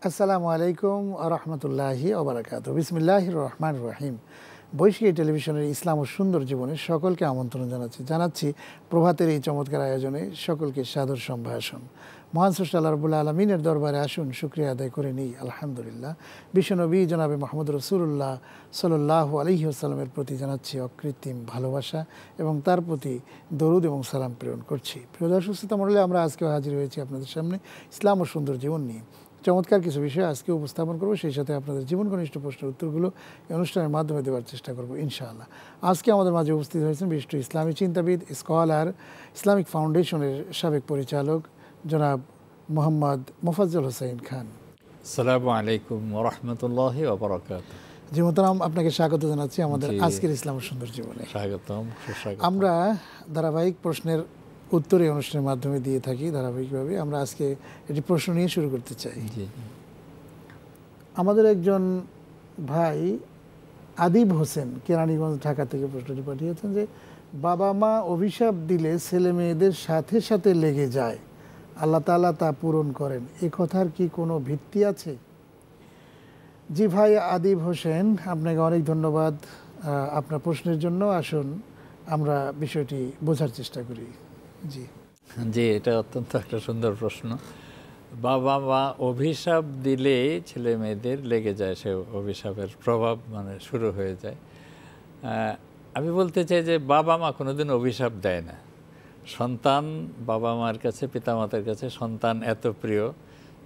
আসসালামু আলাইকুম রহমতুল্লাহি ওবারাকাতুহু। বিসমিল্লাহির রহমানির রহিম। বৈশিক টেলিভিশনের ইসলাম ও সুন্দর জীবনে সকলকে আমন্ত্রণ জানাচ্ছি প্রভাতের এই চমৎকার আয়োজনে সকলকে সাদর সম্ভাষণ। মহান স্রষ্টা আল্লাহ রাব্বুল আলামিনের দরবারে আসুন শুকরিয়া আদায় করে নিই আলহামদুলিল্লাহ। বিশ্বনবী জনাবে মুহাম্মদ রাসূলুল্লাহ সাল্লাল্লাহু আলাইহি ওয়াসাল্লামের প্রতি জানাচ্ছি অকৃত্রিম ভালোবাসা এবং তার প্রতি দরুদ এবং সালাম প্রেরণ করছি। প্রিয় দর্শক শ্রোতা মণ্ডলী, আমরা আজকেও হাজির হয়েছি আপনাদের সামনে ইসলাম ও সুন্দর জীবন নিয়ে চমৎকার কিছু বিষয় আজকে উপস্থাপন করবো। সেই সাথে আপনাদের জীবন ঘনিষ্ঠ প্রশ্নের উত্তরগুলো এই অনুষ্ঠানের মাধ্যমে দেওয়ার চেষ্টা করবো ইনশাআল্লাহ। আজকে আমাদের মাঝে উপস্থিত হয়েছেন বিশিষ্ট ইসলামী চিন্তাবিদ, স্কলার, ইসলামিক ফাউন্ডেশনের সাবেক পরিচালক জনাব মোহাম্মদ মোফাজ্জল হোসাইন খান। আসসালামু আলাইকুম ওয়া রাহমাতুল্লাহি ওয়া বারাকাতুহু। জি মোহতারাম, আপনাকে স্বাগত জানাচ্ছি আমাদের আজকের ইসলাম ও সুন্দর জীবনে। স্বাগতম। আমরা ধারাবাহিক প্রশ্নের উত্তর এই অনুষ্ঠানের মাধ্যমে দিয়ে থাকি ধারাবাহিকভাবে। আমরা আজকে একটি প্রশ্ন নিয়ে শুরু করতে চাই। আমাদের একজন ভাই আদিব হোসেন কেরানীগঞ্জ ঢাকা থেকে প্রশ্নটি পাঠিয়েছেন যে বাবা মা অভিশাপ দিলে ছেলে মেয়েদের সাথে সাথে লেগে যায়, আল্লাহ তাআলা তা পূরণ করেন, এ কথার কি কোনো ভিত্তি আছে? জি ভাই আদিব হোসেন, আপনাকে অনেক ধন্যবাদ আপনার প্রশ্নের জন্য। আসুন আমরা বিষয়টি বোঝার চেষ্টা করি। জি, এটা অত্যন্ত একটা সুন্দর প্রশ্ন। বাবা মা অভিশাপ দিলে ছেলে মেয়েদের লেগে যায়, সে অভিশাপের প্রভাব শুরু হয়ে যায়। আমি বলতে চাই যে বাবা মা কোনোদিন অভিশাপ দেয় না। সন্তান বাবা মার কাছে, পিতামাতার কাছে সন্তান এত প্রিয়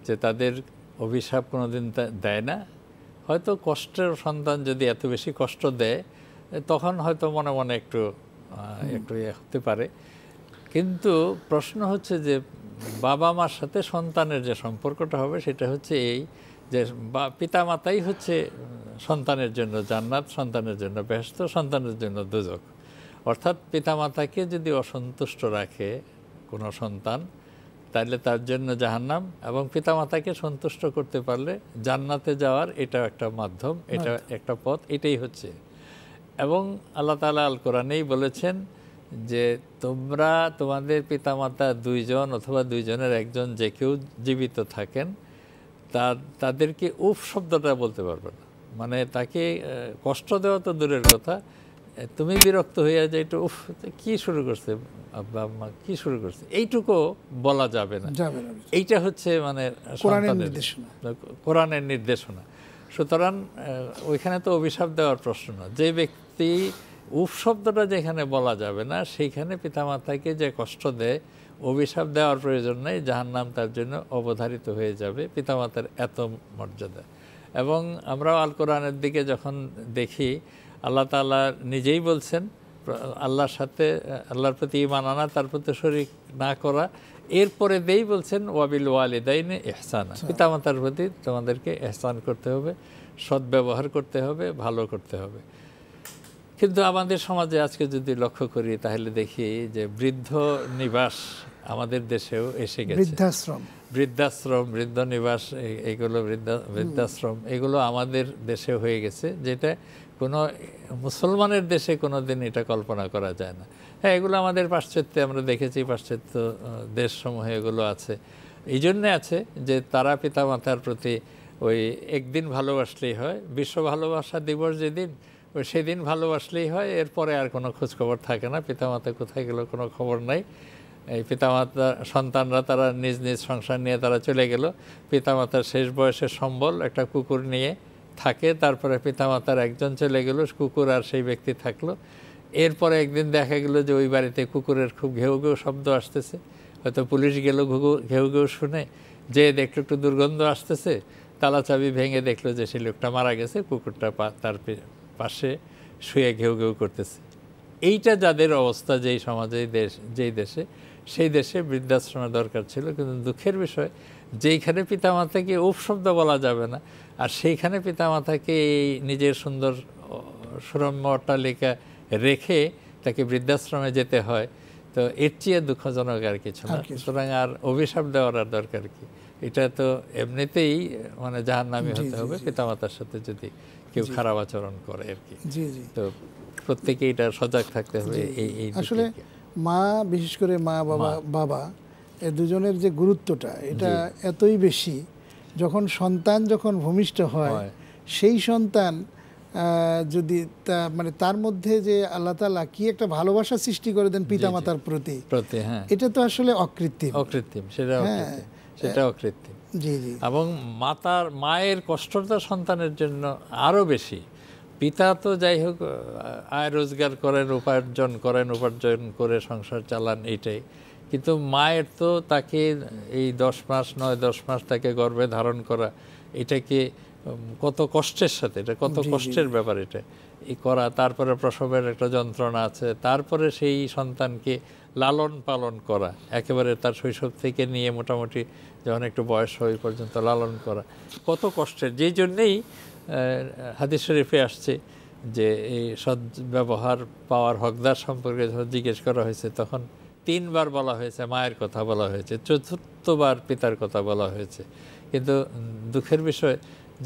যে তাদের অভিশাপ কোনোদিন দেয় না। হয়তো কষ্টের সন্তান যদি এত বেশি কষ্ট দেয় তখন হয়তো মনে মনে একটু হতে পারে। কিন্তু প্রশ্ন হচ্ছে যে বাবা মার সাথে সন্তানের যে সম্পর্কটা হবে সেটা হচ্ছে এই যে পিতামাতাই হচ্ছে সন্তানের জন্য জান্নাত, সন্তানের জন্য বেহেশত, সন্তানের জন্য দোজখ। অর্থাৎ পিতামাতাকে যদি অসন্তুষ্ট রাখে কোনো সন্তান তাহলে তার জন্য জাহান্নাম, এবং পিতামাতাকে সন্তুষ্ট করতে পারলে জান্নাতে যাওয়ার এটা একটা মাধ্যম, এটা একটা পথ, এটাই হচ্ছে। এবং আল্লাহ তাআলা আল কোরআনেই বলেছেন যে তোমরা তোমাদের পিতামাতা দুইজন অথবা দুইজনের একজন যে কেউ জীবিত থাকেন তাদেরকে উফ শব্দটা বলতে পারবে না। মানে তাকে কষ্ট দেওয়া তো দূরের কথা, তুমি বিরক্ত হইয়া যে একটু উফ কি শুরু করছে আব্বা আম্মা কি শুরু করছে এইটুকু বলা যাবে না। এইটা হচ্ছে কোরআনের নির্দেশনা। সুতরাং ওইখানে তো অভিশাপ দেওয়ার প্রশ্ন না। যে ব্যক্তি উফ শব্দটা যেখানে বলা যাবে না সেইখানে পিতামাতাকে যে কষ্ট দেয়, অভিশাপ দেওয়ার প্রয়োজন নেই, জাহান্নাম তার জন্য অবধারিত হয়ে যাবে। পিতামাতার এত মর্যাদা। এবং আমরাও আল কোরআনের দিকে যখন দেখি আল্লাহ তাআলা নিজেই বলছেন আল্লাহর সাথে, আল্লাহর প্রতি ঈমান আনা, তার প্রতি শরীক না করা, এরপরে দেই বলছেন ওয়াবিল ওয়ালিদাইনি ইহসানা, পিতামাতার প্রতি তোমাদেরকে ইহসান করতে হবে, সদ্ব্যবহার করতে হবে, ভালো করতে হবে। কিন্তু আমাদের সমাজে আজকে যদি লক্ষ্য করি তাহলে দেখি যে বৃদ্ধ নিবাস আমাদের দেশেও এসে গেছে। বৃদ্ধাশ্রম, বৃদ্ধ নিবাস, এগুলো বৃদ্ধাশ্রম এগুলো আমাদের দেশে হয়ে গেছে, যেটা কোনো মুসলমানের দেশে কোনো দিন এটা কল্পনা করা যায় না। হ্যাঁ, এগুলো আমাদের পাশ্চাত্যে আমরা দেখেছি, পাশ্চাত্য দেশসমূহে এগুলো আছে। এই জন্যে আছে যে তারা পিতামাতার প্রতি ওই একদিন ভালোবাসলেই হয়, বিশ্ব ভালোবাসা দিবস যেদিন সেদিন ভালোবাসলেই হয়, এরপরে আর কোনো খোঁজখবর থাকে না। পিতামাতা কোথায় গেল কোনো খবর নাই। এই পিতামাতা সন্তানরা তারা নিজ নিজ সংসার নিয়ে তারা চলে গেল। পিতামাতার শেষ বয়সের সম্বল একটা কুকুর নিয়ে থাকে, তারপরে পিতামাতার একজন চলে গেল, কুকুর আর সেই ব্যক্তি থাকলো। এরপরে একদিন দেখা গেল যে ওই বাড়িতে কুকুরের খুব ঘেউ ঘেউ শব্দ আসতেছে। হয়তো পুলিশ গেল ঘেউ ঘেউ শুনে, যে দেখলো একটু দুর্গন্ধ আসতেছে, তালা চাবি ভেঙে দেখলো যে সেই লোকটা মারা গেছে, কুকুরটা তার পাশে শুয়ে ঘেউ ঘেউ করতেছে। এইটা যাদের অবস্থা যেই সমাজে, যেই দেশে, সেই দেশে বৃদ্ধাশ্রমের দরকার ছিল। কিন্তু দুঃখের বিষয় যেইখানে পিতামাতাকে উফ শব্দ বলা যাবে না, আর সেইখানে পিতামাতাকে এই নিজের সুন্দর সুরম্য অট্টালিকা রেখে তাকে বৃদ্ধাশ্রমে যেতে হয়, তো এর চেয়ে দুঃখজনক আর কিছু না। সুতরাং আর অভিশাপ দেওয়ার আর দরকার কি? এটা তো এমনিতেই জাহান্নামী হতে হবে পিতামাতার সাথে যদি কেউ খারাপ আচরণ করে আর কি। তো প্রত্যেকে এটা সজাগ থাকতে হবে। আসলে মা, বিশেষ করে মা বাবা এ দুজনের যে গুরুত্বটা এটা এতই বেশি যখন সন্তান যখন ভূমিষ্ঠ হয় সেই সন্তান যদি মানে তার মধ্যে যে আল্লাহ তাআলা কি একটা ভালোবাসা সৃষ্টি করে দেন পিতামাতার প্রতি, এটা তো আসলে অকৃত্রিম, সেটা অকৃত্রিম। জি জি। এবং মায়ের কষ্টটা সন্তানের জন্য আরো বেশি। পিতা তো যাই হোক আয় রোজগার করেন, উপার্জন করে সংসার চালান, এইটাই। কিন্তু মায়ের তো তাকে এই 10 মাস 9-10 মাস তাকে গর্ভে ধারণ করা, এটাকে কত কষ্টের সাথে, এটা কত কষ্টের ব্যাপার এটা এই করা। তারপরে প্রসবের একটা যন্ত্রণা আছে, তারপরে সেই সন্তানকে লালন পালন করা, একেবারে তার শৈশব থেকে নিয়ে মোটামুটি যখন একটু বয়স হয় পর্যন্ত লালন করা কত কষ্টের। যেই জন্যেই হাদিস শরীফে আসছে যে এই সদ্ব্যবহার পাওয়ার হকদার সম্পর্কে যখন জিজ্ঞেস করা হয়েছে তখন 3 বার বলা হয়েছে মায়ের কথা বলা হয়েছে, 4বার পিতার কথা বলা হয়েছে। কিন্তু দুঃখের বিষয়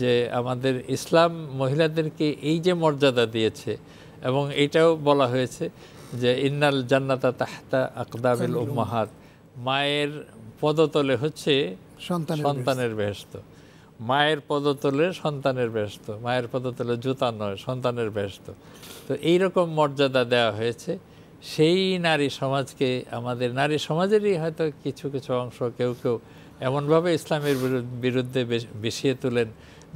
যে আমাদের ইসলাম মহিলাদেরকে এই যে মর্যাদা দিয়েছে, এবং এইটাও বলা হয়েছে যে ইন্নাল জান্নাতা তাহতা আকদামিল উম্মাহাত, মায়ের পদতলে হচ্ছে সন্তানের বেহেশত। মায়ের পদতলে সন্তানের বেহেশত, মায়ের পদতলে জুতা নয়, সন্তানের বেহেশত। তো এইরকম মর্যাদা দেওয়া হয়েছে। সেই নারী সমাজকে, আমাদের নারী সমাজেরই হয়তো কিছু কিছু অংশ কেউ এমনভাবে ইসলামের বিরুদ্ধে বিষিয়ে তোলেন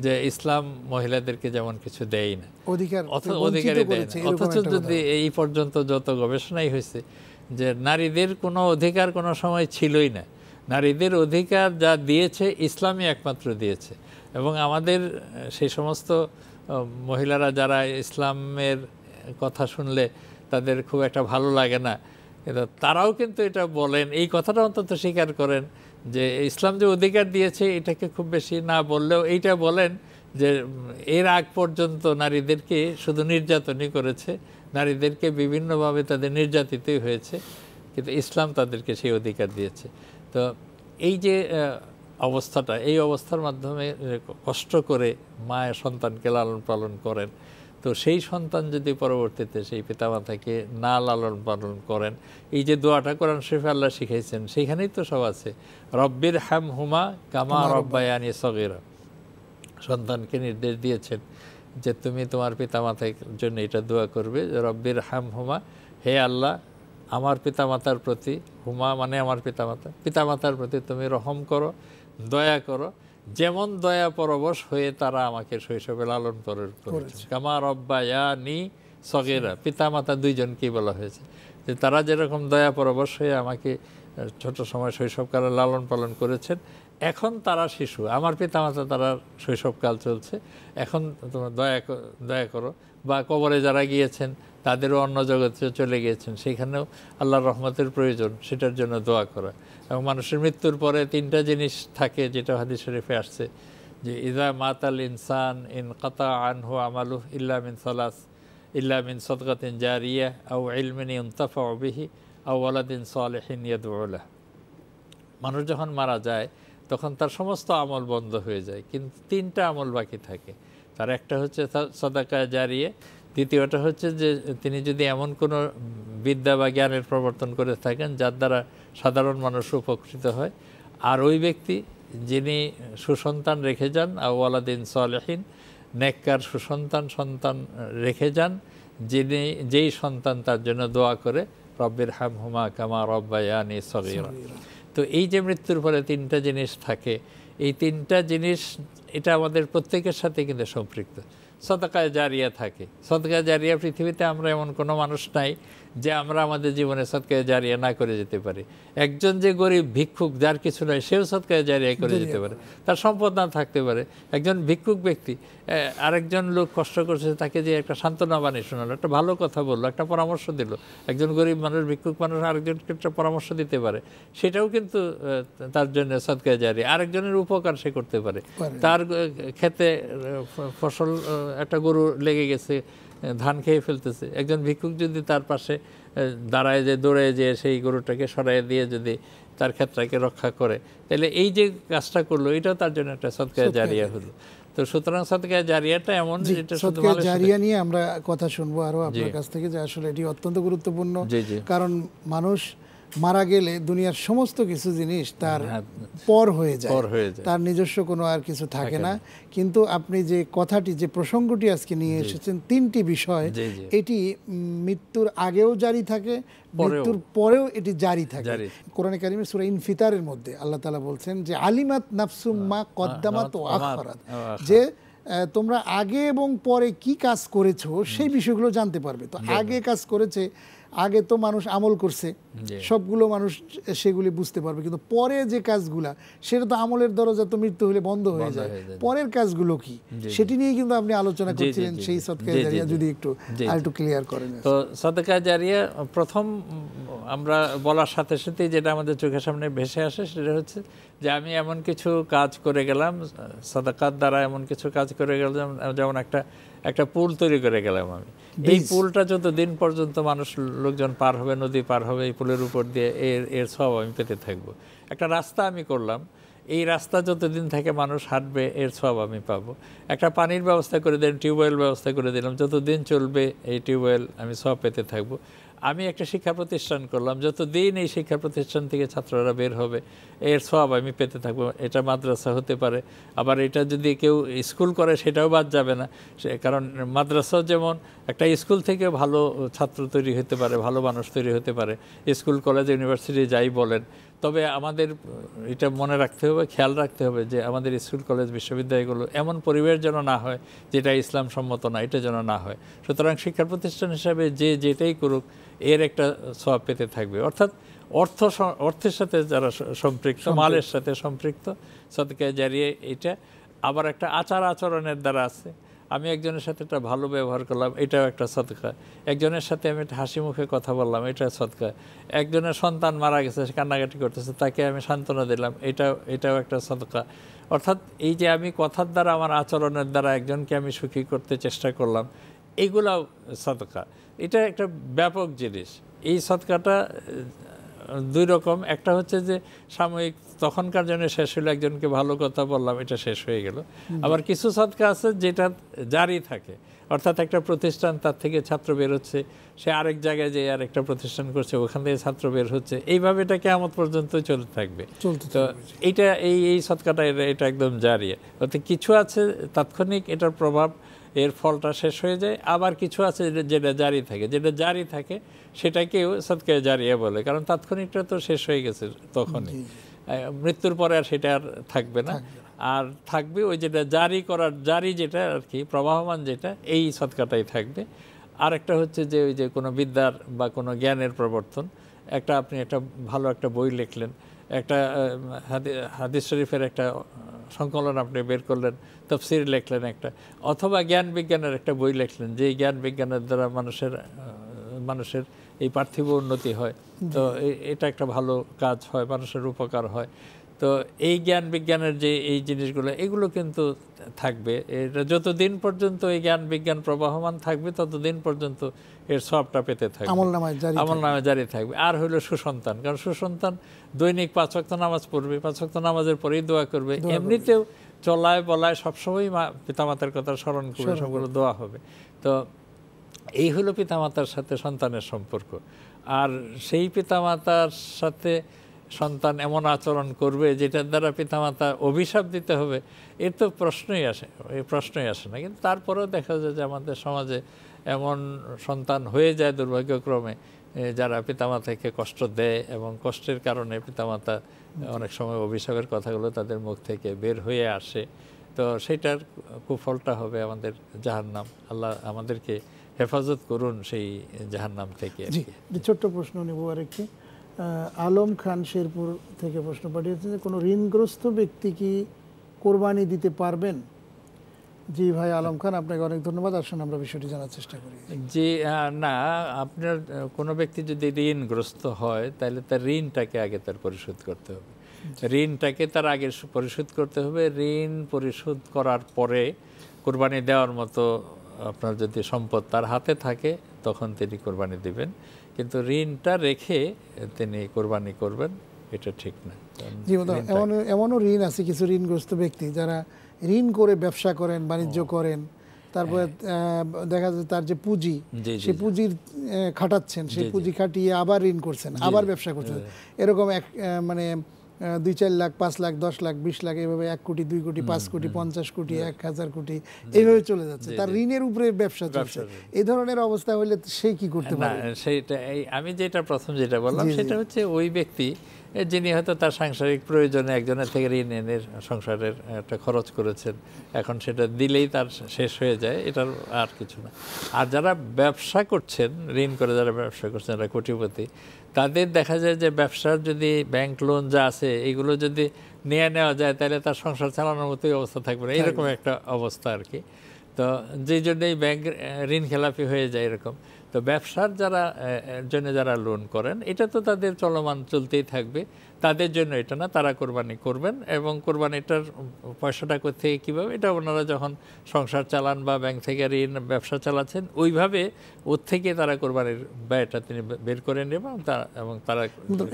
যে ইসলাম মহিলাদেরকে যেমন কিছু দেয় না, অধিকারই দেয় না। অথচ যদি এই পর্যন্ত যত গবেষণাই হয়েছে যে নারীদের কোনো অধিকার কোনো সময় ছিলই না। নারীদের অধিকার যা দিয়েছে ইসলামই একমাত্র দিয়েছে। এবং আমাদের সেই সমস্ত মহিলারা যারা ইসলামের কথা শুনলে তাদের খুব একটা ভালো লাগে না, কিন্তু তারাও কিন্তু এটা বলেন, এই কথাটা অন্তত স্বীকার করেন যে ইসলাম যে অধিকার দিয়েছে এটাকে খুব বেশি না বললেও এইটা বলেন যে এর আগ পর্যন্ত নারীদেরকে শুধু নির্যাতনই করেছে, নারীদেরকে বিভিন্নভাবে তাদের নির্যাতিতই হয়েছে, কিন্তু ইসলাম তাদেরকে সেই অধিকার দিয়েছে। তো এই যে অবস্থাটা, এই অবস্থার মাধ্যমে কষ্ট করে মায়ের সন্তানকে লালন পালন করেন, তো সেই সন্তান যদি পরবর্তীতে সেই পিতামাতাকে না লালন পালন করেন, এই যে দোয়াটা কোরআন শরীফে আল্লাহ শিখাইছেন সেখানেই তো সব আছে, রব্বির হামহুমা কামা রব্বায়ানি সগীরা। সন্তানকে নির্দেশ দিয়েছেন যে তুমি তোমার পিতামাতার জন্য এটা দোয়া করবে, রব্বির হামহুমা, হে আল্লাহ আমার পিতামাতার প্রতি, হুমা মানে আমার পিতামাতার প্রতি তুমি রহম করো, দয়া করো, যেমন দয়া পরবশ হয়ে তারা আমাকে শৈশবে লালন পালন করেছে। কামা রব্বায়ানি সগীরা, পিতামাতা দুইজনকেই বলা হয়েছে যে তারা যেরকম দয়া পরবশ হয়ে আমাকে ছোট সময় শৈশবকালে লালন পালন করেছেন, এখন তারা শিশু, আমার পিতামাতা তারা শৈশবকাল চলছে, এখন তোমরা দয়া করো। বা কবরে যারা গিয়েছেন তাদেরও অন্য জগতে চলে গিয়েছেন, সেখানেও আল্লাহর রহমতের প্রয়োজন, সেটার জন্য দোয়া করা। এবং মানুষের মৃত্যুর পরে 3টা জিনিস থাকে, যেটা হাদিস শরীফে আসছে যে ইযা মাতাল ইনসান ইন কাতা আনহু আমালুহু ইল্লা মিন সাদকাতিন জারিয়াহ আও ইলমিন ইউনতাফাউ বিহি আও ওয়ালাদিন সালিহিন ইয়াদউ লাহু। মানুষ যখন মারা যায় তখন তার সমস্ত আমল বন্ধ হয়ে যায়, কিন্তু 3টা আমল বাকি থাকে। তার একটা হচ্ছে সাদাকা জারিয়া, দ্বিতীয়টা হচ্ছে যে তিনি যদি এমন কোনো বিদ্যা বা জ্ঞানের প্রবর্তন করে থাকেন যার দ্বারা সাধারণ মানুষ উপকৃত হয়, আর ওই ব্যক্তি যিনি সুসন্তান রেখে যান, আওয়ালাদিন সালেহিন, নেককার সন্তান রেখে যান, যেই সন্তান তার জন্য দোয়া করে রব্বির হামহুমা কামা রব্বায়ানি সগীরা। তো এই যে মৃত্যুর পরে 3টা জিনিস থাকে, এই 3টা জিনিস এটা আমাদের প্রত্যেকের সাথে কিন্তু সম্পৃক্ত। সদকায়ে জারিয়া থাকে। সদকায়ে জারিয়া পৃথিবীতে আমরা এমন কোনো মানুষ নাই যে আমরা আমাদের জীবনে সদকায়ে জারিয়া না করে যেতে পারি। একজন যে গরিব ভিক্ষুক যার কিছু নয়, সেও সদকায়ে জারিয়া করে যেতে পারে, তার সম্পদ না থাকতে পারে। একজন ভিক্ষুক ব্যক্তি আরেকজন লোক কষ্ট করছে, তাকে যে একটা সান্ত্বনা বাণী শোনালো, একটা ভালো কথা বললো, একটা পরামর্শ দিল, একজন গরিব মানুষ ভিক্ষুক মানুষ আরেকজনকে একটা পরামর্শ দিতে পারে, সেটাও কিন্তু তার জন্য সদকায়ে জারিয়া। আরেকজনের উপকার সে করতে পারে। তার খেতে ফসল, একটা গরু লেগে গেছে, ধান খেয়ে ফেলতেছে, একজন ভিক্ষুক যদি তার পাশে দাঁড়ায় যে দৌড়ে যে সেই গরুটাকে সরাই দিয়ে যদি তার ক্ষেত্রকে রক্ষা করে, তাহলে এই যে কাজটা করলো এটাও তার জন্য একটা সদকায়ে জারিয়া হলো। তো সুতরাং সদকায়ে জারিয়াটা এমন, সদকায়ে জারিয়া নিয়ে আমরা কথা শুনবো আরো আপনার কাছ থেকে, যে আসলে এটি অত্যন্ত গুরুত্বপূর্ণ। কারণ মানুষ মারা গেলে দুনিয়ার সমস্ত কিছু জিনিস তার পর হয়ে যায়, তার নিজস্ব কোনো আর কিছু থাকে না। কিন্তু আপনি যে কথাটি, যে প্রসঙ্গটি আজকে নিয়ে এসেছেন, তিনটি বিষয়, এটি মৃত্যুর আগেও জারি থাকে, মৃত্যুর পরেও এটি জারি থাকে। কোরআনে কারিমের সূরা ইনফিতারের মধ্যে আল্লাহ তাআলা বলছেন যে আলিমাত নাফসুম মা কদ্দামাত ওয়া আখরাত, যে তোমরা আগে এবং পরে কি কাজ করেছো সেই বিষয়গুলো জানতে পারবে। তো আগে কাজ করেছে, আগে তো মানুষ আমল করছে, সবগুলো মানুষ সেগুলি বুঝতে পারবে, কিন্তু পরে যে কাজগুলা, সেটা তো আমলের দরজা তো মৃত্যু হলে বন্ধ হয়ে যায়, পরের কাজগুলো কি সেটি নিয়ে কিন্তু আপনি আলোচনা করছিলেন। সেই সদকা জারিয়া যদি একটু আরেকটু ক্লিয়ার করেন। তো সদকা জারিয়া প্রথম আমরা বলার সাথে সাথে যেটা আমাদের চোখের সামনে ভেসে আসে সেটা হচ্ছে যে আমি এমন কিছু কাজ করে গেলাম, সাদাকাত দ্বারা এমন কিছু কাজ করে গেলাম, যেমন একটা পুল তৈরি করে গেলাম আমি। এই পুলটা যতদিন পর্যন্ত মানুষ লোকজন পার হবে, নদী পার হবে, এই পুলের উপর দিয়ে এর সব আমি পেতে থাকবো। একটা রাস্তা আমি করলাম, এই রাস্তা যতদিন থেকে মানুষ হাঁটবে এর সব আমি পাবো। একটা পানির ব্যবস্থা করে দিলাম, টিউবওয়েল ব্যবস্থা করে দিলাম, যতদিন চলবে এই টিউবওয়েল আমি সব পেতে থাকবো। আমি একটা শিক্ষা প্রতিষ্ঠান করলাম, যতদিন এই শিক্ষা প্রতিষ্ঠান থেকে ছাত্ররা বের হবে এর সব আমি পেতে থাকবো। এটা মাদ্রাসা হতে পারে, আবার এটা যদি কেউ স্কুল করে সেটাও বাদ যাবে না, কারণ মাদ্রাসা যেমন একটা স্কুল থেকে ভালো ছাত্র তৈরি হতে পারে, ভালো মানুষ তৈরি হতে পারে, স্কুল কলেজ ইউনিভার্সিটি যাই বলেন। তবে আমাদের এটা মনে রাখতে হবে, খেয়াল রাখতে হবে যে আমাদের স্কুল কলেজ বিশ্ববিদ্যালয়গুলো এমন পরিবেশ যেন না হয় যেটা ইসলাম সম্মত না, এটা যেন না হয়। সুতরাং শিক্ষা প্রতিষ্ঠান হিসাবে যে যেটাই করুক এর একটা সওয়াব পেতে থাকবে। অর্থাৎ অর্থের সাথে যারা সম্পৃক্ত, মালের সাথে সম্পৃক্ত, সদকা জারিয়া এটা। আবার একটা আচার আচরণের দ্বারা আছে, আমি একজনের সাথে একটা ভালো ব্যবহার করলাম, এটাও একটা সদকা। একজনের সাথে আমি একটা হাসি মুখে কথা বললাম, এটা সদকা। একজনের সন্তান মারা গেছে, কান্নাকাটি করতেছে, তাকে আমি সান্ত্বনা দিলাম, এটাও একটা সদকা। অর্থাৎ এই যে আমি কথার দ্বারা, আমার আচরণের দ্বারা একজনকে আমি সুখী করতে চেষ্টা করলাম, এইগুলাও সদকা। এটা একটা ব্যাপক জিনিস। এই সদকাটা দুই রকম। একটা হচ্ছে যে সাময়িক, তখনকার জন্য শেষ হলো, একজনকে ভালো কথা বললাম, এটা শেষ হয়ে গেল। আবার কিছু সদকা আছে যেটা জারি থাকে, অর্থাৎ একটা প্রতিষ্ঠান, তার থেকে ছাত্র বের হচ্ছে, সে আরেক জায়গায় যে আর একটা প্রতিষ্ঠান করছে, ওখান থেকে ছাত্র বের হচ্ছে, এইভাবে এটা কিয়ামত পর্যন্ত চলতে থাকবে। তো এইটা এই সদকাটা এটা একদম জারিয়া। অর্থাৎ কিছু আছে তাৎক্ষণিক, এটার প্রভাব, এর ফলটা শেষ হয়ে যায়। আবার কিছু আছে যেটা জারি থাকে, যেটা জারি থাকে সেটাকেও সদকা জারিয়া বলে, কারণ তাৎক্ষণিকটা তো শেষ হয়ে গেছে তখনই, মৃত্যুর পরে আর সেটা আর থাকবে না। আর থাকবে ওই যেটা জারি করার, জারি যেটা আর কি, প্রবাহমান যেটা, এই সদকাটাই থাকবে। আর একটা হচ্ছে যে ওই যে কোনো বিদ্যার বা কোনো জ্ঞানের প্রবর্তন, আপনি একটা ভালো একটা বই লিখলেন, একটা হাদিস শরীফের একটা সংকলন আপনি বের করলেন, তাফসীর লিখলেন একটা, অথবা জ্ঞান বিজ্ঞানের একটা বই লিখলেন, যে জ্ঞান বিজ্ঞানের দ্বারা মানুষের এই পার্থিব উন্নতি হয়। তো এটা একটা ভালো কাজ হয়, মানুষের উপকার হয়। তো এই জ্ঞান বিজ্ঞানের যে এই জিনিসগুলো, এগুলো কিন্তু থাকবে। এটা যতদিন পর্যন্ত এই জ্ঞান বিজ্ঞান প্রবাহমান থাকবে ততদিন পর্যন্ত এর সবটা পেতে থাকবে, আমলনামায় জারি থাকবে। আর হলো সুসন্তান, কারণ সুসন্তান দৈনিক 5 ওয়াক্ত নামাজ পড়বে, 5 ওয়াক্ত নামাজের পরেই দোয়া করবে, এমনিতেও চলায় বলায় সবসময় পিতামাতার কথা স্মরণ করে সবগুলো দোয়া হবে। তো এই হলো পিতামাতার সাথে সন্তানের সম্পর্ক। আর সেই পিতামাতার সাথে সন্তান এমন আচরণ করবে যেটার দ্বারা পিতামাতা অভিশাপ দিতে হবে, এর তো প্রশ্নই আসে না। কিন্তু তারপরেও দেখা যায় যে আমাদের সমাজে এমন সন্তান হয়ে যায় দুর্ভাগ্যক্রমে, যারা পিতামাতাকে কষ্ট দেয়, এবং কষ্টের কারণে পিতামাতা অনেক সময় অভিশাপের কথাগুলো তাদের মুখ থেকে বের হয়ে আসে। তো সেটার কুফলটা হবে আমাদের জাহান্নাম। আল্লাহ আমাদেরকে হেফাজত করুন সেই জাহান্নাম থেকে। ছোট্ট প্রশ্ন নেব আরেকটি। আলম খান শেরপুর থেকে প্রশ্ন পাঠিয়েছেন যে কোনো ঋণগ্রস্ত ব্যক্তি কি কোরবানি দিতে পারবেন? জি ভাই আলম খান, আপনাকে অনেক ধন্যবাদ। আসুন আমরা বিষয়টি জানার চেষ্টা করি। জি না, আপনার কোনো ব্যক্তি যদি ঋণগ্রস্ত হয় তাহলে তার ঋণটাকে আগে তার পরিশোধ করতে হবে, ঋণটাকে তার আগে পরিশোধ করতে হবে। ঋণ পরিশোধ করার পরে কোরবানি দেওয়ার মতো আপনার যদি সম্পদ তার হাতে থাকে তখন তিনি কোরবানি দিবেন, কিন্তু ঋণটা রেখে তিনি কোরবানি করবেন এটা ঠিক না। এমনও ঋণ আছে, কিছু ঋণগ্রস্ত ব্যক্তি যারা ঋণ করে ব্যবসা করেন, বাণিজ্য করেন, তারপরে দেখা যাচ্ছে তার যে পুঁজি, সেই পুঁজির খাটাচ্ছেন, সেই পুঁজি খাটিয়ে আবার ঋণ করছেন, আবার ব্যবসা করছেন, এরকম মানে 2-4 লাখ, 5 লাখ, 10 লাখ, 20 লাখ, এইভাবে 1 কোটি, 2 কোটি, 5 কোটি, 50 কোটি, 1000 কোটি এইভাবে চলে যাচ্ছে, তার ঋণের উপরে ব্যবসা চলছে। এই ধরনের অবস্থা হলে সে কি করতে পারে? সেইটা আমি যেটা প্রথম যেটা বললাম সেটা হচ্ছে ওই ব্যক্তি যিনি হয়তো তার সাংসারিক প্রয়োজনে একজনের থেকে ঋণ এনে সংসারের একটা খরচ করেছেন, এখন সেটা দিলেই তার শেষ হয়ে যায়, এটার আর কিছু না। আর যারা ব্যবসা করছেন, ঋণ করে যারা ব্যবসা করছেন, যারা কোটিপতি, তাদের দেখা যায় যে ব্যবসার যদি ব্যাংক লোন যা আছে এগুলো যদি নিয়ে নেওয়া যায় তাহলে তার সংসার চালানোর মতোই অবস্থা থাকবে না, এরকম একটা অবস্থা আর কি। তো যেই জন্যই ব্যাংক ঋণ খেলাপি হয়ে যায় এরকম। তো ব্যবসার জন্য যারা লোন করেন, এটা তো তাদের চলমান চলতেই থাকবে, তাদের জন্য এটা না, তারা কোরবানি করবেন। এবং কোরবানিটার পয়সাটা কোথায় কীভাবে, এটা ওনারা যখন সংসার চালান বা ব্যাংক থেকে ঋণ ব্যবসা চালাচ্ছেন, ওইভাবে ওর থেকে তারা কোরবানির ব্যয়টা তিনি বের করে নেবেন। এবং তারা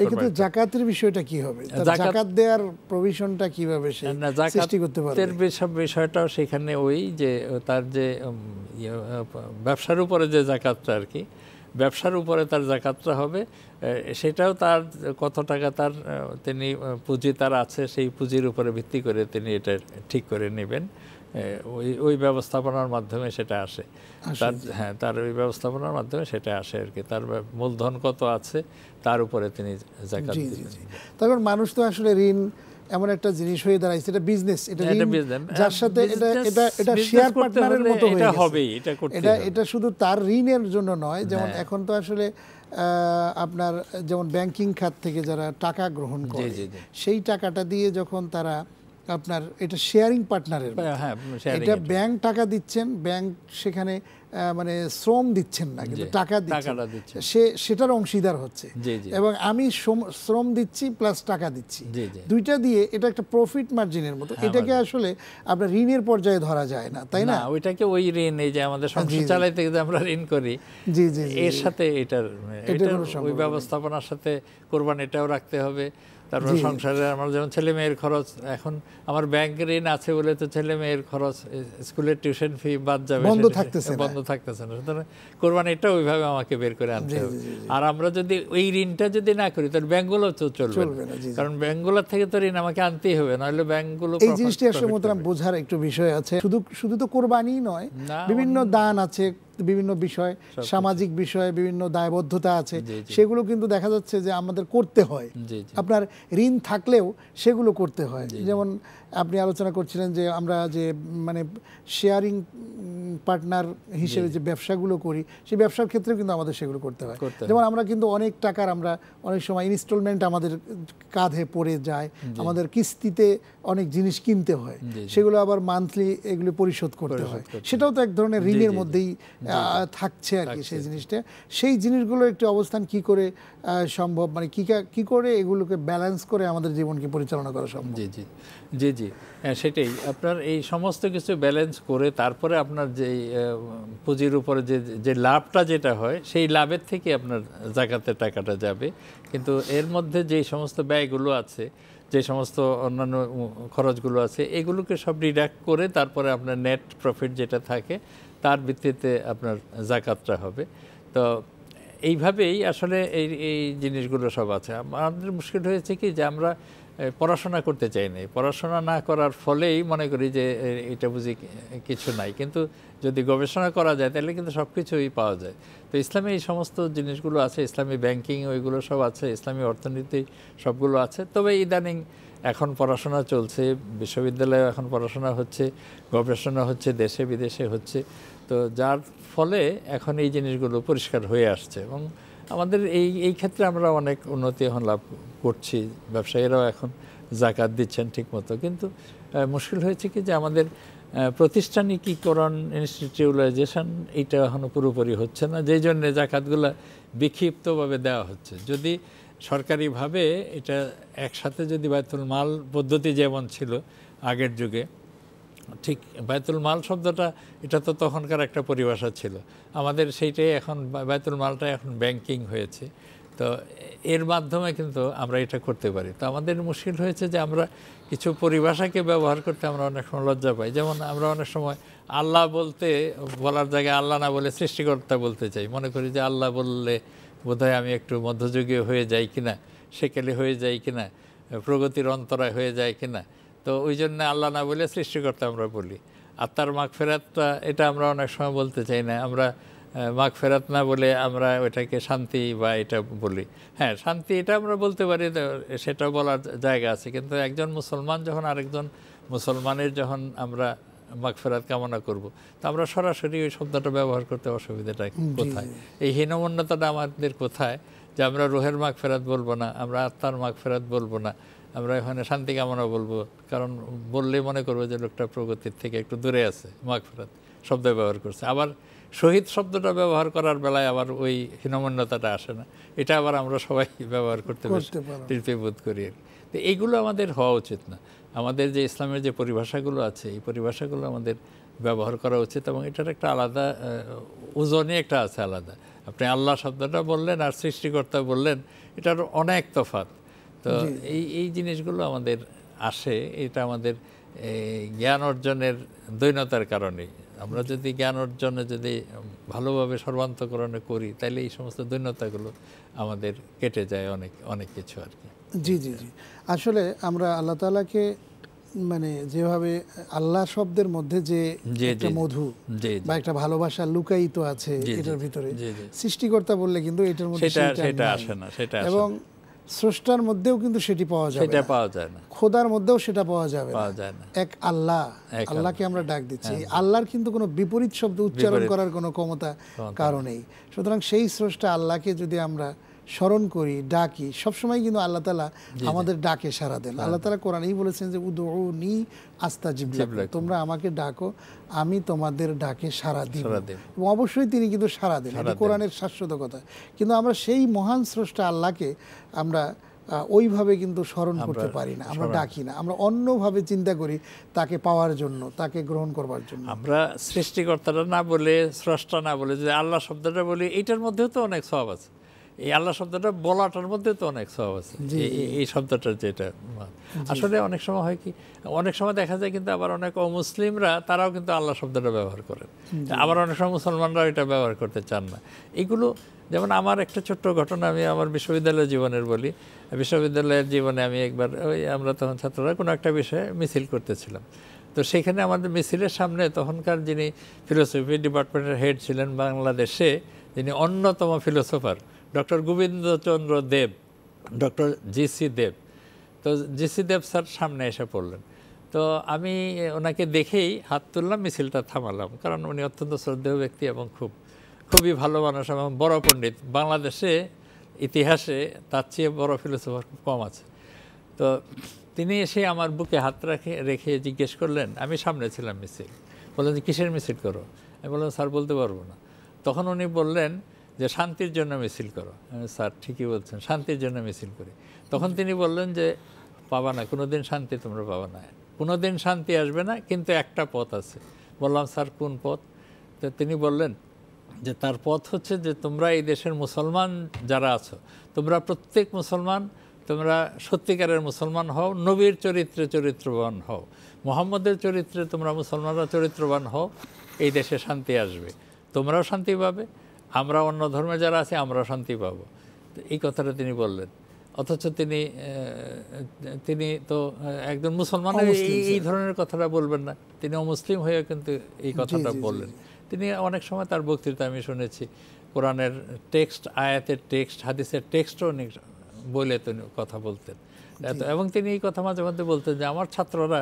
এক্ষেত্রে যাকাতের বিষয়টা কি হবে, যাকাত দেওয়ার প্রভিশনটা কিভাবে সৃষ্টি করতে পারবে? বিষয়টাও সেখানে ওই যে তার যে ব্যবসার উপরে যে যাকাতটা আর কি, ব্যবসার উপরে তার যাকাতটা হবে, সেটাও তার কত টাকা তার তিনি পুঁজি তার আছে, সেই পুঁজির উপরে ভিত্তি করে তিনি এটা ঠিক করে নেবেন। ওই ব্যবস্থাপনার মাধ্যমে সেটা আসে, তার ওই ব্যবস্থাপনার মাধ্যমে সেটা আসে আর কি। তার মূলধন কত আছে তার উপরে তিনি যাকাত দিবেন। তারপর মানুষ তো আসলে ঋণ এমন একটা জিনিস হয়ে দাঁড়াইছে, এটা বিজনেস, এটা যার সাথে এটা শেয়ার পার্টনারের মতো হয়ে গেছে। এটা শুধু তার ঋণের জন্য নয়, যেমন এখন তো আসলে আপনার যেমন ব্যাংকিং খাত থেকে যারা টাকা গ্রহণ করে, সেই টাকাটা দিয়ে যখন তারা আপনার এটা শেয়ারিং পার্টনারের, এটা ব্যাংক টাকা দিচ্ছেন, ব্যাংক সেখানে মানে শ্রম দিচ্ছেন না, কিন্তু টাকা দিচ্ছেন, সেটার অংশীদার হচ্ছে। এবং আমি শ্রম দিচ্ছি প্লাস টাকা দিচ্ছি, দুইটা দিয়ে এটা একটা প্রফিট মার্জিনের মতো। এটাকে আসলে আপনার ঋণের পর্যায়ে ধরা যায় না, তাই না? ওইটাকে ওই ঋণ, এই যে আমাদের সংসার চালাইতে গিয়ে আমরা ঋণ করি, এর সাথে এটার ওই ব্যবস্থাপনার সাথে কোরবানিটাও রাখতে হবে। তারপর সংসারে আমার যেমন ছেলে মেয়ের খরচ, এখন আমার ব্যাংক ঋণ আছে বলে তো ছেলে মেয়ের খরচ, স্কুলের টিউশন ফি বাদ যাবে, বন্ধ থাকতেছে না। সুতরাং কোরবানিটা ওইভাবে আমাকে বের করে আনতে হবে। আর আমরা যদি ওই ঋণটা যদি না করি তাহলে ব্যাংকগুলো তো চলবে না, কারণ ব্যাংকগুলোর থেকে তো ঋণ আমাকে আনতেই হবে, নাহলে ব্যাংকগুলো। এই জিনিসটি আসলে মোহতারাম বোঝার একটু বিষয় আছে, শুধু তো কোরবানি নয়, বিভিন্ন দান আছে, বিভিন্ন বিষয়, সামাজিক বিষয়ে বিভিন্ন দায়বদ্ধতা আছে, সেগুলো কিন্তু দেখা যাচ্ছে যে আমাদের করতে হয়। আপনার ঋণ থাকলেও সেগুলো করতে হয়। যেমন আপনি আলোচনা করছিলেন যে আমরা যে মানে শেয়ারিং পার্টনার হিসেবে যে ব্যবসাগুলো করি, সেই ব্যবসার ক্ষেত্রেও কিন্তু আমাদের সেগুলো করতে হয়। যেমন আমরা কিন্তু অনেক টাকার আমরা অনেক সময় ইনস্টলমেন্ট আমাদের কাঁধে পড়ে যায়, আমাদের কিস্তিতে অনেক জিনিস কিনতে হয়, সেগুলো আবার মান্থলি এগুলো পরিশোধ করতে হয়, সেটাও তো এক ধরনের ঋণের মধ্যেই থাকছে আর কি। সেই জিনিসটা, সেই জিনিসগুলোর একটি অবস্থান কি করে সম্ভব, মানে কি করে এগুলোকে ব্যালেন্স করে আমাদের জীবনকে পরিচালনা করা সম্ভব? জি, সেটাই। আপনার এই সমস্ত কিছু ব্যালেন্স করে তারপরে আপনার যে পুঁজির উপরে যে লাভটা যেটা হয়, সেই লাভের থেকে আপনার যাকাতের টাকাটা যাবে। কিন্তু এর মধ্যে যে সমস্ত ব্যয়গুলো আছে, যে সমস্ত অন্যান্য খরচগুলো আছে, এগুলোকে সব ডিডাক্ট করে তারপরে আপনার নেট প্রফিট যেটা থাকে তার ভিত্তিতে আপনার যাকাতটা হবে। তো এইভাবেই আসলে এই জিনিসগুলো সব আছে। আমাদের মুশকিল হয়েছে কি যে আমরা পড়াশোনা করতে চাই না, পড়াশোনা না করার ফলেই মনে করি যে এটা বুঝি কিছু নাই, কিন্তু যদি গবেষণা করা যায় তাহলে কিন্তু সব কিছুই পাওয়া যায়। তো ইসলামে এই সমস্ত জিনিসগুলো আছে, ইসলামী ব্যাংকিং ওইগুলো সব আছে, ইসলামী অর্থনীতি সবগুলো আছে। তবে ইদানিং এখন পড়াশোনা চলছে, বিশ্ববিদ্যালয়ে এখন পড়াশোনা হচ্ছে, গবেষণা হচ্ছে, দেশে বিদেশে হচ্ছে। তো যার ফলে এখন এই জিনিসগুলো পরিষ্কার হয়ে আসছে এবং আমাদের এই ক্ষেত্রে আমরা অনেক উন্নতি এখন লাভ করছি। ব্যবসায়ীরাও এখন যাকাত দিচ্ছেন ঠিকমতো। কিন্তু মুশকিল হয়েছে কি যে আমাদের প্রতিষ্ঠানিকীকরণ, ইনস্টিটিউলাইজেশন, এইটা এখনও পুরোপুরি হচ্ছে না, যেই জন্যে যাকাতগুলো বিক্ষিপ্তভাবে দেওয়া হচ্ছে। যদি সরকারিভাবে এটা একসাথে যদি বায়তুল মাল পদ্ধতি যেমন ছিল আগের যুগে, ঠিক বায়তুল মাল শব্দটা এটা তো তখনকার একটা পরিভাষা ছিল, আমাদের সেইটাই এখন বায়তুল মালটা এখন ব্যাংকিং হয়েছে। তো এর মাধ্যমে কিন্তু আমরা এটা করতে পারি। তো আমাদের মুশকিল হয়েছে যে আমরা কিছু পরিভাষাকে ব্যবহার করতে আমরা অনেক সময় লজ্জা পাই। যেমন আমরা অনেক সময় আল্লাহ বলতে বলার জায়গায় আল্লাহ না বলে সৃষ্টিকর্তা বলতে চাই, মনে করি যে আল্লাহ বললে বোধহয় আমি একটু মধ্যযুগীয় হয়ে যাই কিনা, সেকেলে হয়ে যাই কিনা, প্রগতির অন্তরায় হয়ে যায় কিনা। তো ওই জন্য আল্লাহ না বলে সৃষ্টিকর্তা আমরা বলি। আত্মার মাগফিরাতটা এটা আমরা অনেক সময় বলতে চাই না, আমরা মাগফিরাত না বলে আমরা ওইটাকে শান্তি বা এটা বলি। হ্যাঁ, শান্তি এটা আমরা বলতে পারি, সেটাও বলার জায়গা আছে, কিন্তু একজন মুসলমান যখন আরেকজন মুসলমানের যখন আমরা মাগফিরাত কামনা করব, তো আমরা সরাসরি ওই শব্দটা ব্যবহার করতে অসুবিধাটা কোথায়? এই হীনমন্যতাটা আমাদের কোথায় যে আমরা রুহের মাগফিরাত বলবো না, আমরা আত্মার মাগফিরাত বলবো না, আমরা এখানে শান্তি কামনা বলবো, কারণ বললে মনে করবো যে লোকটা প্রগতির থেকে একটু দূরে আছে, মাগফিরাত শব্দ ব্যবহার করছে। আবার শহীদ শব্দটা ব্যবহার করার বেলায় আবার ওই হীনমন্যতাটা আসে না, এটা আবার আমরা সবাই ব্যবহার করতে তৃপ্তি বোধ করি। তো এইগুলো আমাদের হওয়া উচিত না। আমাদের যে ইসলামের যে পরিভাষাগুলো আছে, এই পরিভাষাগুলো আমাদের ব্যবহার করা উচিত, এবং এটার একটা আলাদা ওজনই একটা আছে আলাদা। আপনি আল্লাহ শব্দটা বললেন আর সৃষ্টিকর্তা বললেন, এটার অনেক তফাৎ। তো এই জিনিসগুলো আমাদের আসে, এটা আমাদের জ্ঞান অর্জনের দৈন্যতার কারণে। আমরা যদি জ্ঞান অর্জনে যদি ভালোভাবে সর্বান্তকরণে করি, তাহলে এই সমস্ত দৈন্যতাগুলো আমাদের কেটে যায় অনেক কিছু আর কি। জি জি জি, আসলে আমরা আল্লাহ তাআলাকে মানে যেভাবে আল্লাহ শব্দের মধ্যে যে একটা মধু বা একটা ভালোবাসা লুকায়িত আছে এটার ভিতরে, সৃষ্টিকর্তা বললে কিন্তু এটার মধ্যে সেটা আসে না, সেটা এবং স্রষ্টার মধ্যেও কিন্তু সেটি পাওয়া যায় না, খোদার মধ্যেও সেটা পাওয়া যাবে না। এক আল্লাহ, আল্লাহকে আমরা ডাক দিচ্ছি, আল্লাহর কিন্তু কোনো বিপরীত শব্দ উচ্চারণ করার কোনো ক্ষমতা কারণেই। সুতরাং সেই স্রষ্টা আল্লাহকে যদি আমরা স্মরণ করি, ডাকি, সবসময় কিন্তু আল্লাহ তাআলা আমাদের ডাকে সাড়া দেন। আল্লাহ তাআলা কোরআনেই বলেছেন যে উদউনি আস্তাজিব লাকুম, তোমরা আমাকে ডাকো, আমি তোমাদের ডাকে সাড়া দিব। এবং অবশ্যই তিনি কিন্তু সাড়া দেন, এটা কোরআনের শাশ্বত কথা। কিন্তু আমরা সেই মহান স্রষ্টা আল্লাহকে আমরা ওইভাবে কিন্তু স্মরণ করতে পারি না, আমরা ডাকি না, আমরা অন্যভাবে চিন্তা করি তাকে পাওয়ার জন্য, তাকে গ্রহণ করবার জন্য। আমরা সৃষ্টিকর্তাটা না বলে, স্রষ্টা না বলে যদি আল্লাহ শব্দটা বলি, এইটার মধ্যেও তো অনেক সওয়াব আছে। এই আল্লাহ শব্দটা বলাটার মধ্যে তো অনেক সওয়াব আছে, এই শব্দটার যেটা আসলে অনেক সময় হয় কি, অনেক সময় দেখা যায় কিন্তু আবার অনেক অমুসলিমরা তারাও কিন্তু আল্লাহ শব্দটা ব্যবহার করেন, আবার অনেক সময় মুসলমানরাও এটা ব্যবহার করতে চান না। এগুলো যেমন আমার একটা ছোট্ট ঘটনা আমি আমার বিশ্ববিদ্যালয় জীবনের বলি। বিশ্ববিদ্যালয়ের জীবনে আমি একবার আমরা তখন ছাত্ররা কোনো একটা বিষয়ে মিছিল করতেছিলাম, তো সেখানে আমাদের মিছিলের সামনে তখনকার যিনি ফিলোসফি ডিপার্টমেন্টের হেড ছিলেন বাংলাদেশে, যিনি অন্যতম ফিলোসফার ডক্টর গোবিন্দচন্দ্র দেব, ডক্টর জি.সি. দেব। তো জি.সি. দেব স্যার সামনে এসে পড়লেন, তো আমি ওনাকে দেখেই হাত তুললাম, মিছিলটা থামালাম, কারণ উনি অত্যন্ত শ্রদ্ধেয় ব্যক্তি এবং খুবই ভালো মানুষ এবং বড় পণ্ডিত। বাংলাদেশে ইতিহাসে তার চেয়ে বড় ফিলোসফার খুব কম আছে। তো তিনি এসে আমার বুকে হাত রেখে জিজ্ঞেস করলেন, আমি সামনে ছিলাম মিছিল, বললেন যে কিসের মিছিল করো? আমি বললাম স্যার বলতে পারবো না। তখন উনি বললেন যে শান্তির জন্য মিছিল করো। স্যার ঠিকই বলছেন, শান্তির জন্য মিছিল করি। তখন তিনি বললেন যে পাবা না, কোনোদিন শান্তি তোমরা পাবা না, কোনোদিন শান্তি আসবে না, কিন্তু একটা পথ আছে। বললাম স্যার কোন পথ? তো তিনি বললেন যে তার পথ হচ্ছে যে তোমরা এই দেশের মুসলমান যারা আছো, তোমরা প্রত্যেক মুসলমান, তোমরা সত্যিকারের মুসলমান হও, নবীর চরিত্রে চরিত্রবান হও, মুহাম্মদের চরিত্রে তোমরা মুসলমানরা চরিত্রবান হও, এই দেশে শান্তি আসবে, তোমরাও শান্তি পাবে, আমরা অন্য ধর্মে যারা আছে আমরাও শান্তি পাবো। এই কথাটা তিনি বললেন, অথচ তিনি তো একজন মুসলমান এই ধরনের কথাটা বলবেন না, তিনি অমুসলিম হয়ে কিন্তু এই কথাটা বললেন। তিনি অনেক সময় তার বক্তৃতা আমি শুনেছি, কোরআনের টেক্সট, আয়াতের টেক্সট, হাদিসের টেক্সটও উনি বলে তিনি কথা বলতেন। এবং তিনি এই কথা মাঝে মধ্যে বলতেন যে আমার ছাত্ররা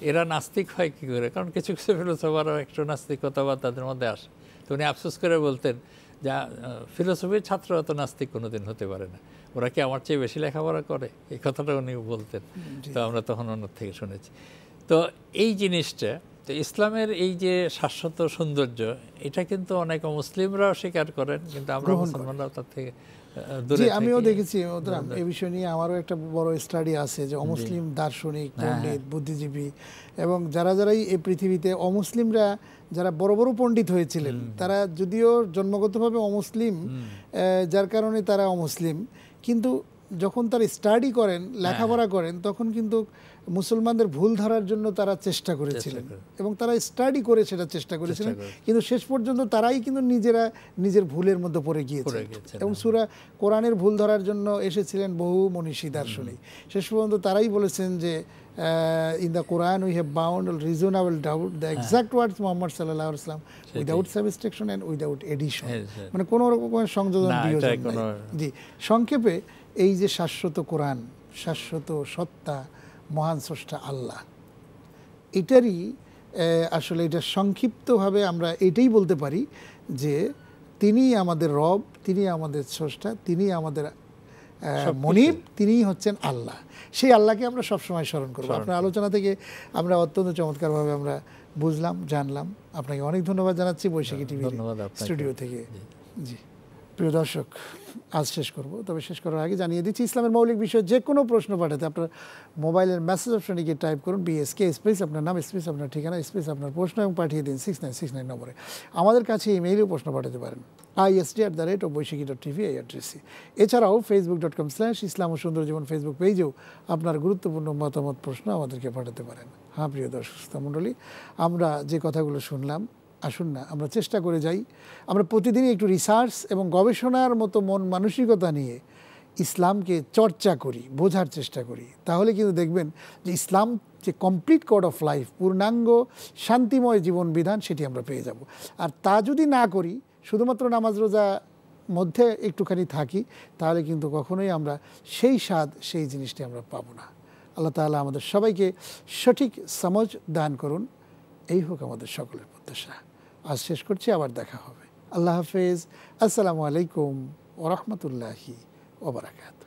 এরা নাস্তিক হয় কী করে, কারণ কিছু কিছু ফিলোসফারও একটু নাস্তিকতা বা তাদের মধ্যে আসে। তো উনি আফসোস করে বলতেন যে ফিলোসফির ছাত্ররা তো নাস্তিক কোনোদিন হতে পারে না, ওরা কি আমার চেয়ে বেশি লেখাপড়া করে, এই কথাটা উনি বলতেন। তো আমরা তখন ওনার থেকে শুনেছি। তো এই জিনিসটা, তো ইসলামের এই যে শাশ্বত সৌন্দর্য, এটা কিন্তু অনেক মুসলিমরাও স্বীকার করেন, কিন্তু আমরা মুসলমানরাও তার থেকে দূরে। আমিও দেখেছি এই বিষয় নিয়ে, আমারও একটা বড় স্টাডি আছে যে অমুসলিম দার্শনিক, পণ্ডিত, বুদ্ধিজীবী এবং যারা এই পৃথিবীতে অমুসলিমরা যারা বড় বড় পণ্ডিত হয়েছিলেন, তারা যদিও জন্মগতভাবে অমুসলিম, যার কারণে তারা অমুসলিম, কিন্তু যখন তারা স্টাডি করেন, লেখাপড়া করেন, তখন কিন্তু মুসলমানদের ভুল ধরার জন্য তারা চেষ্টা করেছিলেন এবং তারা স্টাডি করে সেটা চেষ্টা করেছিলেন, কিন্তু শেষ পর্যন্ত তারাই কিন্তু নিজেরা নিজের ভুলের মধ্যে পড়ে গিয়েছে। এবং সূরা কোরআনের ভুল ধরার জন্য এসেছিলেন বহু মনীষী দার্শনিক, শেষ পর্যন্ত তারাই বলেছেন যে in the Quran we have bound reasonable doubt the exact words Muhammad sallallahu alaihi wasallam without subtraction and without addition, মানে কোনো রকমের সংযোজন বিয়োজন নাই। জি, সংক্ষেপে এই যে শাশ্বত কোরআন, শাশ্বত সত্তা, মহান স্রষ্টা আল্লাহ, এটারই আসলে এটা সংক্ষিপ্তভাবে আমরা এটাই বলতে পারি যে তিনি আমাদের রব, তিনি আমাদের স্রষ্টা, তিনি আমাদের মনিব, তিনিই হচ্ছেন আল্লাহ। সেই আল্লাহকে আমরা সবসময় স্মরণ করবো। আপনার আলোচনা থেকে আমরা অত্যন্ত চমৎকারভাবে আমরা বুঝলাম, জানলাম। আপনাকে অনেক ধন্যবাদ জানাচ্ছি বৈশাখী টিভি স্টুডিও থেকে। জি প্রিয় দর্শক, আজ শেষ করব, তবে শেষ করার আগে জানিয়ে দিচ্ছি ইসলামের মৌলিক বিষয়ে যে কোনো প্রশ্ন পাঠাতে আপনার মোবাইলের মেসেজ অপশনে গিয়ে টাইপ করুন BSK স্পেস আপনার নাম স্পেস আপনার ঠিকানা স্পেস আপনার প্রশ্ন এবং পাঠিয়ে দিন 6969 নম্বরে। আমাদের কাছে ইমেইলেও প্রশ্ন পাঠাতে পারেন isd@boishaki.tv এই অ্যাড্রেসে। এছাড়াও facebook.com/ইসলাম ও সুন্দর জীবন ফেসবুক পেজেও আপনার গুরুত্বপূর্ণ মতামত প্রশ্ন আমাদেরকে পাঠাতে পারেন। হ্যাঁ প্রিয় দর্শক মণ্ডলী, আমরা যে কথাগুলো শুনলাম, আসুন না আমরা চেষ্টা করে যাই, আমরা প্রতিদিনই একটু রিসার্চ এবং গবেষণার মতো মন মানসিকতা নিয়ে ইসলামকে চর্চা করি, বোঝার চেষ্টা করি। তাহলে কিন্তু দেখবেন যে ইসলাম যে কমপ্লিট কোড অফ লাইফ, পূর্ণাঙ্গ শান্তিময় জীবন বিধান, সেটি আমরা পেয়ে যাব। আর তা যদি না করি, শুধুমাত্র নামাজ রোজা মধ্যে একটুখানি থাকি, তাহলে কিন্তু কখনোই আমরা সেই স্বাদ, সেই জিনিসটি আমরা পাবো না। আল্লাহ তাআলা আমাদের সবাইকে সঠিক সমঝ দান করুন, এই হোক আমাদের সকলের প্রত্যাশা। আজ শেষ করছি, আবার দেখা হবে। আল্লাহ হাফেজ। আসসালামু আলাইকুম ওয়া রাহমাতুল্লাহি ওয়া বারাকাতুহু।